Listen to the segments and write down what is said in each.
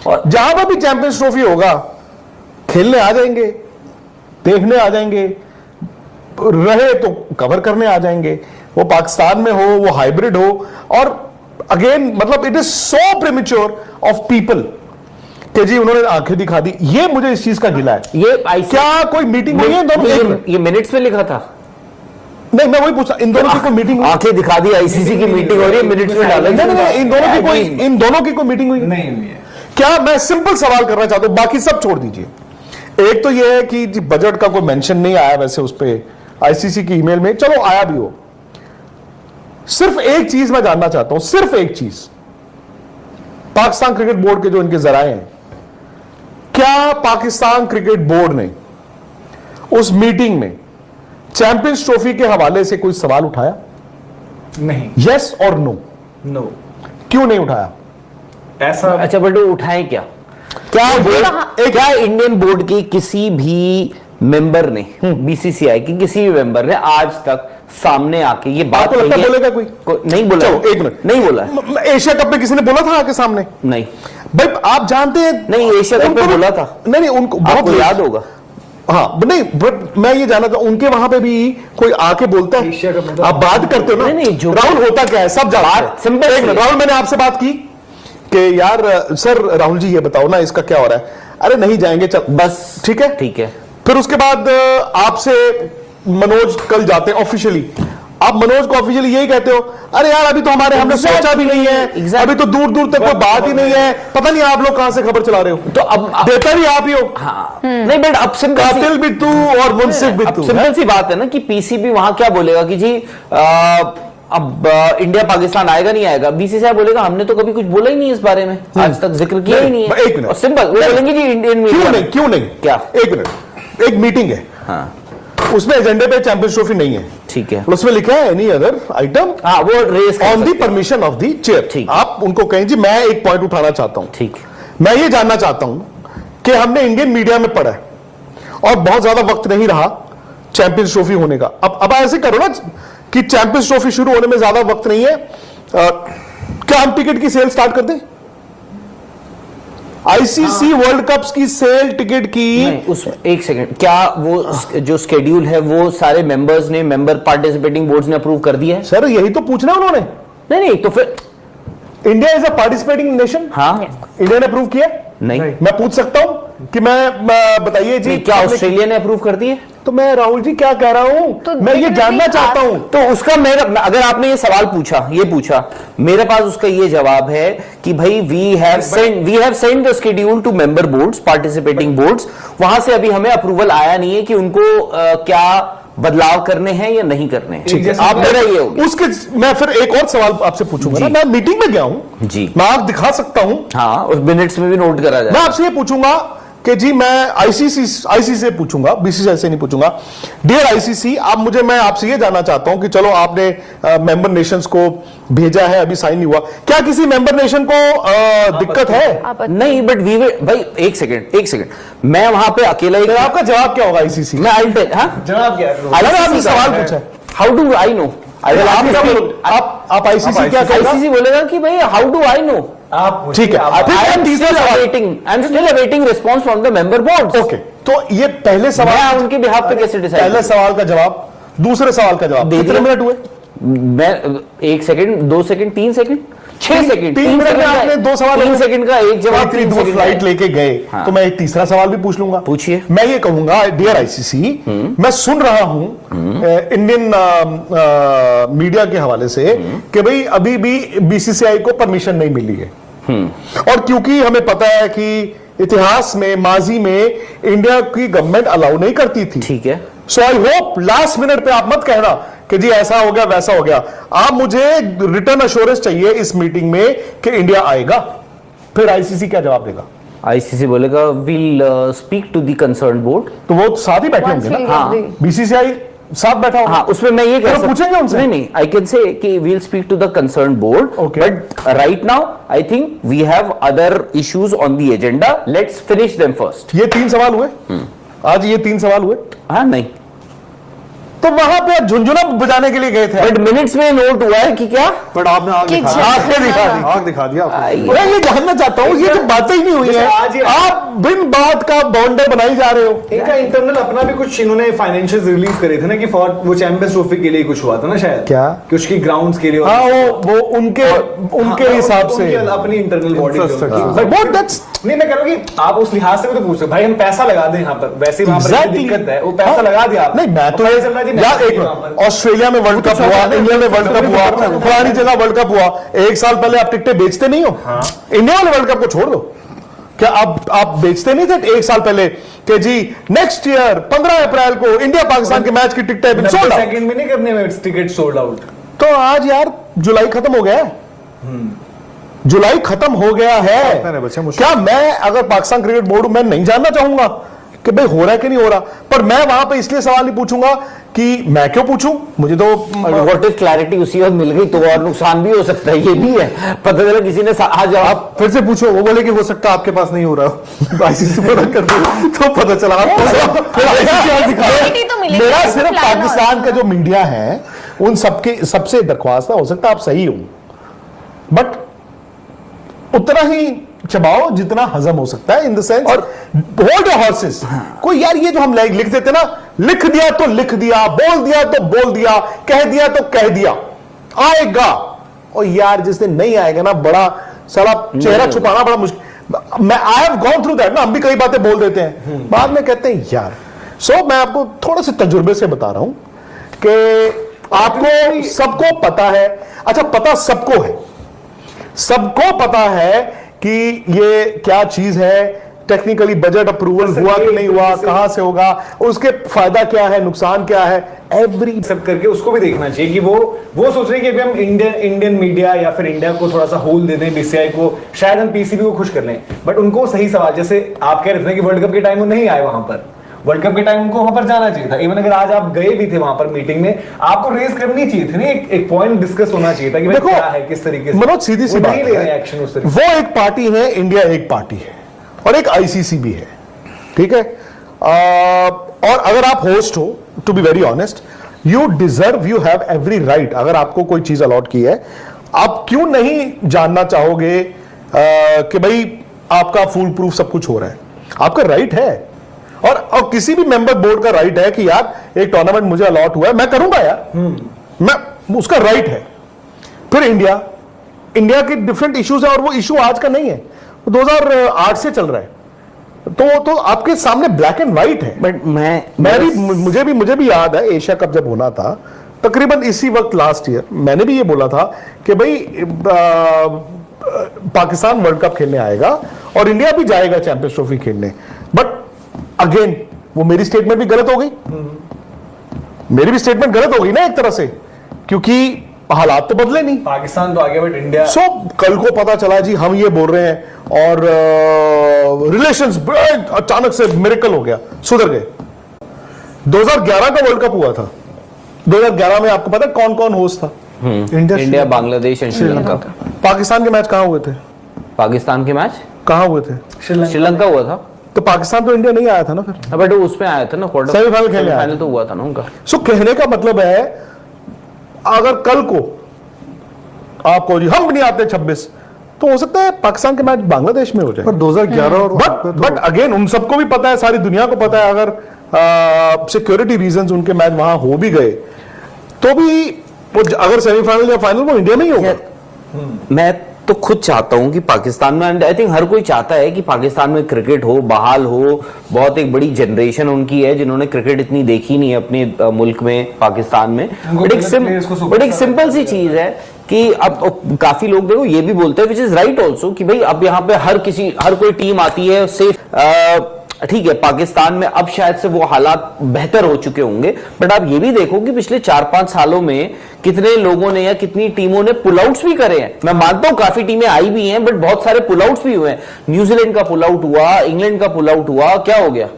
और जहां पर भी चैंपियंस ट्रॉफी होगा खेलने आ जाएंगे, देखने आ जाएंगे, रहे तो कवर करने आ जाएंगे, वो पाकिस्तान में हो, वो हाइब्रिड हो। और अगेन मतलब it is so premature of people कि जी उन्होंने आंखें दिखा दी। ये मुझे इस चीज का गिला है। ये क्या कोई मीटिंग हुई है दोनों? ये मिनट्स में लिखा था। नहीं, मैं वही पूछा, इन दोनों की कोई मीटिंग हुई? आंखें दिखा दी, आईसीसी की मीटिंग हो रही है, मिनट्स में डाला। नहीं, इन दोनों की कोई मीटिंग हुई नहीं हुई है क्या? मैं सिंपल सवाल करना चाहता हूं, बाकी सब छोड़ दीजिए। एक तो यह है कि जी बजट का कोई मेंशन नहीं आया वैसे उस पे आईसीसी की ईमेल में, चलो आया भी हो। सिर्फ एक चीज मैं जानना चाहता हूं, सिर्फ एक चीज, पाकिस्तान क्रिकेट बोर्ड के जो इनके जराए हैं, क्या पाकिस्तान क्रिकेट बोर्ड ने उस मीटिंग में चैंपियंस ट्रॉफी के हवाले से कोई सवाल उठाया? नहीं। यस और नो? नो। क्यों नहीं उठाया ऐसा? अच्छा बट उठाए क्या? क्या इंडियन बोर्ड की किसी भी मेंबर ने, बीसीसीआई की किसी भी मेंबर ने आज तक सामने आके ये बात आपको लगता है बोलेगा कोई? नहीं बोला। चलो एक मिनट, नहीं बोला। एशिया कप में किसी ने बोला था आके सामने? नहीं भाई आप जानते हैं। नहीं, एशिया कप में बोला था। नहीं, उनको बहुत याद होगा। हाँ नहीं, बट मैं ये जानना था उनके वहां पे भी कोई आके बोलता है? एशिया कप में आप बात करते हो ना? नहीं, जो राहुल होता क्या है सब जानते हैं। सिंपल। राहुल मैंने आपसे बात की कि यार सर राहुल जी ये बताओ ना इसका क्या हो रहा है। अरे नहीं जाएंगे, चल बस ठीक है। ठीक है। फिर उसके बाद आपसे मनोज कल जाते हैं ऑफिशियली, आप मनोज को ऑफिशियली यही कहते हो, अरे यार अभी तो हमने सोचा भी नहीं है, अभी तो दूर दूर तक कोई बात ही नहीं है, पता नहीं आप लोग कहां से खबर चला रहे हो। तो अब देता भी आप ही हो। हाँ। नहीं बट अब कातिल भी तू और मुंसिफ भी तू। सिंपल सी बात है ना कि पीसीबी वहां क्या बोलेगा कि जी अब इंडिया पाकिस्तान आएगा नहीं आएगा, बीसीसीआई बोलेगा हमने तो कभी कुछ बोला ही नहीं इस बारे में, आज तक जिक्र किया ही नहीं है। एक मिनट, सिंपल वो बोलेंगे जी इंडियन क्यों नहीं क्या? एक मिनट, एक मीटिंग है, हाँ उसमें एजेंडे पे चैंपियंस ट्रॉफी नहीं है, ठीक है, उसमें लिखा है एनी अदर आइटम, हाँ वो rest on the permission of the chair. ठीक, आप उनको कहें जी मैं एक पॉइंट उठाना चाहता हूं। ठीक, मैं ये जानना चाहता हूं कि हमने इंडियन मीडिया में पढ़ा है और बहुत ज्यादा वक्त नहीं रहा चैंपियंस ट्रॉफी होने का। अब ऐसे करो ना कि चैंपियंस ट्रॉफी शुरू होने में ज्यादा वक्त नहीं है, क्या हम टिकट की सेल स्टार्ट कर दें? आईसीसी वर्ल्ड कप्स की सेल टिकट की उस एक सेकंड, क्या वो जो स्केड्यूल है वो सारे मेंबर्स ने, मेंबर पार्टिसिपेटिंग बोर्ड्स ने अप्रूव कर दिया है? सर यही तो पूछना उन्होंने। नहीं तो फिर India is a participating nation. हाँ, इंडिया ने अप्रूव किया? नहीं। मैं पूछ सकता हूं कि मैं बताइए जी क्या ऑस्ट्रेलिया ने अप्रूव कर दिए? तो मैं राहुल जी क्या कह रहा हूं, तो मैं ये जानना चाहता हूं। तो उसका मेरा, अगर आपने ये सवाल पूछा, ये पूछा, मेरे पास उसका ये जवाब है कि भाई we have send the schedule to member boards, participating boards. वहां से अभी हमें अप्रूवल आया नहीं है कि उनको क्या बदलाव करने हैं या नहीं करने हैं। ठीक है, आप मेरा ये होगा उसके मैं फिर एक और सवाल आपसे पूछूंगा ना, मैं मीटिंग में गया हूं जी, मैं आप दिखा सकता हूं। हाँ, उस मिनट्स में भी नोट करा जाए। मैं आपसे ये पूछूंगा कि जी मैं आईसीसी से पूछूंगा, बीसीसीआई से नहीं पूछूंगा। डियर आईसीसी, मैं आपसे ये जानना चाहता हूं कि चलो आपने मेंबर नेशंस को भेजा है, अभी साइन नहीं हुआ, क्या किसी मेंबर नेशन को दिक्कत है? नहीं, बट भाई एक सेकंड, मैं वहां पे अकेला ही। आपका जवाब क्या होगा आईसीसी? मैं जवाब क्या है? आपने सवाल पूछा, हाउ डू आई नो? आप आईसीसी क्या कहेगा? आईसीसी बोलेगा कि भाई हाउ डू आई नो? आप ठीक है, I am still awaiting response from the member board. Okay, तो ये पहले सवाल, उनके बिहाफ पे कैसे डिसाइड? पहले सवाल का जवाब, दूसरे सवाल का जवाब कितने मिनट हुए? मैं 1 second, 2 second, 3 second, 6 second, 3 minute में आपने 2 सवाल, 3 सेकंड का एक जवाब, 3 सेकंड फ्लाइट लेके गए। हाँ। तो मैं एक तीसरा सवाल भी पूछ लूंगा। पूछिए। मैं ये कहूंगा डियर आईसीसी, मैं सुन रहा हूं इंडियन मीडिया के हवाले से कि भाई अभी भी बीसीसीआई को परमिशन नहीं मिली है, और क्योंकि हमें पता है कि इतिहास में, माजी में इंडिया की गवर्नमेंट अलाउ नहीं करती थी। ठीक है, सो आई होप लास्ट मिनट पे आप मत कहना कि जी ऐसा हो गया वैसा हो गया। आप मुझे रिटर्न अश्योरेंस चाहिए इस मीटिंग में कि इंडिया आएगा। फिर आईसीसी क्या जवाब देगा? आईसीसी बोलेगा will speak to the concern board. तो वो साथ ही बैठे होंगे ना? हाँ, बीसीसीआई साथ बैठा होगा। हाँ, उसमें मैं ये कह पूछेंगे उनसे? नहीं, आई कैन से कि we'll speak to the concern board, but right now I think we have other issues on the agenda, let's finish them first. ये 3 सवाल हुए आज, ये 3 सवाल हुए? हाँ, नहीं तो तो वहां पे झुंझुना बजाने के लिए गए थे। बट मिनट्स में नोट हुआ है कि क्या, बट आपने आग दिखा दी, आपने दिखा दी, आग दिखा दिया आपने। मैं ये जानना चाहता हूँ, ये जो बातें ही नहीं हुई जैसे आज है, ही- आप बिन बात का बाउंडर बनाई जा रहे हो। इनका इंटरनल अपना भी कुछ इन्होंने फाइनेंशियल रिलीज करे थे ना कि फॉर वो चैंपियंस ट्रॉफी के लिए कुछ हुआ था ना शायद, क्या? कि उसकी ग्राउंड्स के लिए हाँ, वो उनके हिसाब से अपनी इंटरनल बॉडी But that's- नहीं, मैं कह रहा हूँ कि आप उस लिहाज से भी तो पूछ सकते भाई, हम पैसा लगा दें यहाँ पर, वैसे ही वहाँ पर Exactly. दिक्कत है, वो पैसा हाँ। लगा दिया आप। नहीं, मैं तो पता चल रहा है जी, यार मैच एक नहीं वहाँ पर। ऑस्ट्रेलिया में वर्ल्ड कप हुआ, इंग्लैंड में वर्ल्ड कप हुआ, फलानी जगह वर्ल्ड कप हुआ, एक साल पहले आप टिकटें बेचते नहीं हो। इंडिया वाले वर्ल्ड कप को छोड़ दो, क्या आप बेचते नहीं थे एक साल पहले कि जी नेक्स्ट ईयर 15 अप्रैल को इंडिया पाकिस्तान के मैच की टिकटें सोल्ड आउट। सेकंड में नहीं करने में टिकट सोल्ड आउट। तो आज यार जुलाई खत्म हो गया है, जुलाई खत्म हो गया है बच्चे, है। मुश्किल। क्या मैं अगर पाकिस्तान क्रिकेट बोर्ड मैं नहीं जानना चाहूंगा कि भाई हो रहा है कि नहीं हो रहा, पर मैं वहां पे इसलिए सवाल नहीं पूछूंगा कि मैं क्यों पूछूं, मुझे तो व्हाट इफ क्लैरिटी उसी वक्त मिल गई तो और नुकसान भी हो सकता है, ये भी है। पता चला किसी ने आज आप फिर से पूछो, वो बोले कि हो सकता है आपके पास नहीं हो रहा, आईसीसी पर कर दो तो पता चला Clarity तो मिलेगी, मेरा तो सिर्फ plan पाकिस्तान और- का जो मीडिया है उन सबके सबसे दरख्वास्त है, हो सकता है आप सही हो, बट उतना ही चबाओ जितना हजम हो सकता है, इन द सेंस और होल्ड योर हॉर्सेस। कोई यार ये जो हम लिख देते ना, लिख दिया तो लिख दिया, बोल दिया तो बोल दिया, कह दिया तो कह दिया, आएगा। और यार जिस दिन नहीं आएगा ना, बड़ा सारा चेहरा छुपाना बड़ा मुश्किल। मैं I have gone through that ना, हम भी कई बातें बोल देते हैं, बाद में कहते हैं यार। सो मैं आपको थोड़े से तजुर्बे से बता रहा हूं कि आपको सबको पता है, अच्छा पता सबको है, सबको पता है कि ये क्या चीज है, टेक्निकली बजट अप्रूवल हुआ कि नहीं हुआ, कहां से होगा, उसके फायदा क्या है, नुकसान क्या है, एवरी सब करके उसको भी देखना चाहिए कि वो सोच रहे हैं कि अभी हम इंडियन मीडिया या फिर इंडिया को थोड़ा सा होल दे दें, बीसीआई को, शायद हम पीसीबी को खुश कर लें, बट उनको सही सवाल, जैसे आप कह रहे थे कि वर्ल्ड कप के टाइम वो नहीं आए वहां पर, वर्ल्ड कप के टाइम उनको वहां पर जाना चाहिए था। इवन अगर आज आप गए भी थे वहां पर मीटिंग में, आपको रेस करनी चाहिए थी ना, एक पॉइंट डिस्कस होना चाहिए था कि भाई देखो, क्या है, किस तरीके से मनोज सीधी सी वो बात नहीं ले रहे है, एक्शन उस तरीके वो एक पार्टी है, इंडिया एक पार्टी है और एक आईसीसी भी है, ठीक है। और अगर आप होस्ट हो, to be very honest, you deserve, you have every right, अगर आपको कोई चीज अलॉट की है, आप क्यों नहीं जानना चाहोगे कि भाई आपका फुल प्रूफ सब कुछ हो रहा है, आपका राइट है। और किसी भी मेंबर बोर्ड का राइट है कि यार एक टूर्नामेंट मुझे अलॉट हुआ है, मैं करूंगा यार, मैं उसका राइट है। फिर इंडिया के डिफरेंट इश्यूज है और वो इशू आज का नहीं है, 2008 से चल रहा है, तो आपके सामने ब्लैक एंड व्हाइट है। बट मुझे भी याद है एशिया कप जब होना था तकरीबन इसी वक्त लास्ट ईयर, मैंने भी ये बोला था कि भाई पाकिस्तान वर्ल्ड कप खेलने आएगा और इंडिया भी जाएगा चैंपियंस ट्रॉफी खेलने। बट अगेन वो मेरी स्टेटमेंट भी गलत हो गई, मेरी भी स्टेटमेंट गलत हो गई ना एक तरह से, क्योंकि हालात तो बदले नहीं। पाकिस्तान तो आगे, बट इंडिया सो कल को पता चला जी हम ये बोल रहे हैं और रिलेशंस अचानक से मिरेकल हो गया, सुधर गए। 2011 का वर्ल्ड कप हुआ था, 2011 में आपको पता है कौन कौन होस्ट था? India, Bangladesh and Sri Lanka. पाकिस्तान के मैच कहां हुए थे? पाकिस्तान के मैच कहां हुए थे? श्रीलंका हुआ था, तो पाकिस्तान तो इंडिया नहीं आया था ना फिर, बट उसमें आया था ना, क्वार्टर सेमीफाइनल खेलने आया फाइनल तो हुआ था ना उनका। सो कहने का मतलब है अगर कल को आपको जी हम नहीं आते 26, तो हो सकता है पाकिस्तान के मैच बांग्लादेश में हो जाए। पर 2011 और बट अगेन उन सबको भी पता है, सारी दुनिया को पता है, अगर सिक्योरिटी रीजंस उनके मैच वहां हो भी गए तो भी वो अगर सेमीफाइनल या फाइनल वो इंडिया में ही होगा। मैं तो खुद चाहता हूं कि पाकिस्तान में, आई थिंक हर कोई चाहता है कि पाकिस्तान में क्रिकेट हो, बहाल हो। बहुत एक बड़ी जनरेशन उनकी है जिन्होंने क्रिकेट इतनी देखी नहीं है अपने मुल्क में, पाकिस्तान में। बट एक सिंपल सी चीज है कि अब काफी लोग देखो ये भी बोलते हैं, विच इज राइट ऑल्सो, कि भाई अब यहाँ पे हर कोई टीम आती है सेफ। ठीक है, पाकिस्तान में अब शायद से वो हालात बेहतर हो चुके होंगे, बट आप ये भी देखो कि पिछले 4-5 सालों में कितने लोगों ने या कितनी टीमों ने पुल आउट्स भी करे हैं। मैं मानता हूं काफी टीमें आई भी हैं, बट बहुत सारे पुल आउट्स भी हुए हैं। न्यूजीलैंड का पुल आउट हुआ, इंग्लैंड का पुल आउट हुआ, क्या हो गया?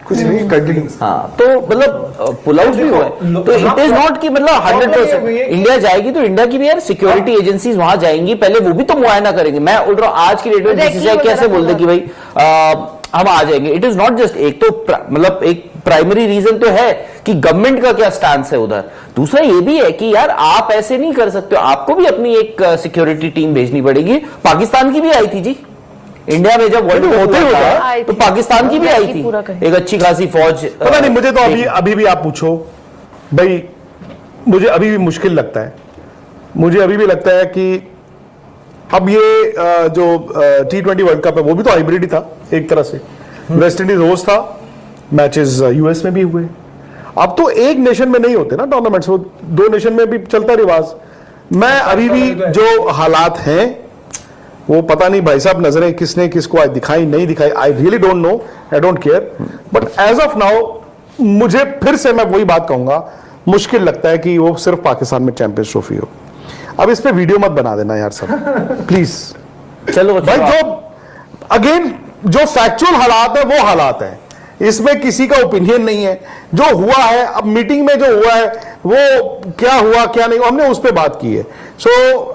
कुछ नहीं, कंटिन्यू। हाँ, तो मतलब पुल आउट भी हुए, तो इट इज नॉट कि मतलब 100% इंडिया जाएगी तो इंडिया की भी यार सिक्योरिटी एजेंसीज वहां जाएंगी, पहले वो भी तो मुआयना करेंगे। मैं बोल रहा हूं आज की डेट में बीसीसीआई कैसे बोल दे कि भाई हम आ जाएंगे। इट इज नॉट जस्ट एक तो मतलब एक प्राइमरी रीजन तो है कि गवर्नमेंट का क्या स्टैंड है उधर, दूसरा ये भी है कि यार आप ऐसे नहीं कर सकते हो, आपको भी अपनी एक सिक्योरिटी टीम भेजनी पड़ेगी। पाकिस्तान की भी आई थी जी इंडिया में जब वर्ल्ड कप हुआ था, तो पाकिस्तान की भी आई थी एक अच्छी खासी फौज। पता नहीं, मुझे तो अभी भी आप पूछो भाई, मुझे अभी भी मुश्किल लगता है, मुझे अभी भी लगता है कि अब ये जो T20 वर्ल्ड कप है वो भी तो हाइब्रिड ही था एक तरह से। वेस्ट इंडीज होस्ट था, मैचेस यूएस में भी हुए। अब तो एक नेशन में नहीं होते ना टूर्नामेंट्स, वो 2 नेशन में भी चलता रिवाज। मैं अभी भी जो हालात हैं वो पता नहीं भाई साहब, नजरें किसने किसको आज दिखाई नहीं दिखाई, I really don't know, I don't care, but as of now मुझे फिर से मैं वही बात कहूंगा, मुश्किल लगता है कि वो सिर्फ पाकिस्तान में चैंपियंस ट्रॉफी हो। अब इस पे वीडियो मत बना देना यार सब, प्लीज। चलो भाई जो अगेन जो फैक्चुअल हालात है वो हालात है, इसमें किसी का ओपिनियन नहीं है। जो हुआ है अब मीटिंग में जो हुआ है वो क्या हुआ क्या नहीं, हमने उस पर बात की है। सो